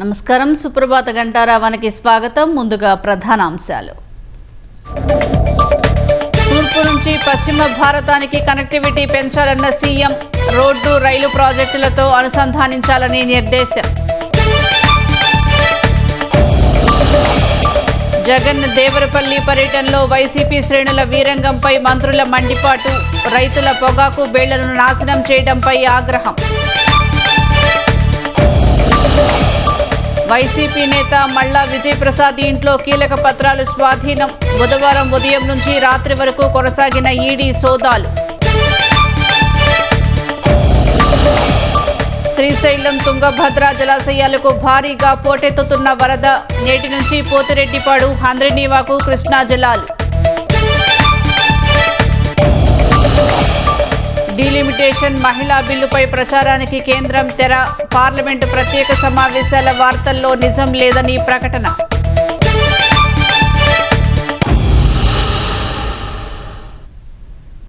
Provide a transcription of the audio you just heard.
నమస్కారం. సుప్రభాత గంటారావానికి స్వాగతం. ముందుగా ప్రధాన అంశాలు. తూర్పు నుంచి పశ్చిమ భారతానికి కనెక్టివిటీ పెంచాలన్న సీఎం. రోడ్డు రైలు ప్రాజెక్టులతో అనుసంధానించాలని నిర్దేశం. జగన్ దేవరపల్లి పర్యటనలో వైసీపీ శ్రేణుల వీరంగంపై మంత్రుల మండిపాటు. రైతుల పొగాకు బేళ్లను నాశనం చేయడంపై ఆగ్రహం. వైసీపీ నేత మల్లా విజయప్రసాద్ ఇంట్లో కీలక పత్రాలు స్వాధీనం. బుధవారం ఉదయం నుంచి రాత్రి వరకు కొనసాగిన ఈడీ సోదాలు. శ్రీశైలం తుంగభద్ర జలాశయాలకు భారీగా పోటెత్తుతున్న వరద. నేటి నుంచి పోతిరెడ్డిపాడు, హంద్రినీవాకు కృష్ణా జలాలు. డీలిమిటేషన్ మహిళా బిల్లుపై ప్రచారానికి కేంద్రం తెర. పార్లమెంటు ప్రత్యేక సమావేశాల వార్తల్లో నిజం లేదని ప్రకటన.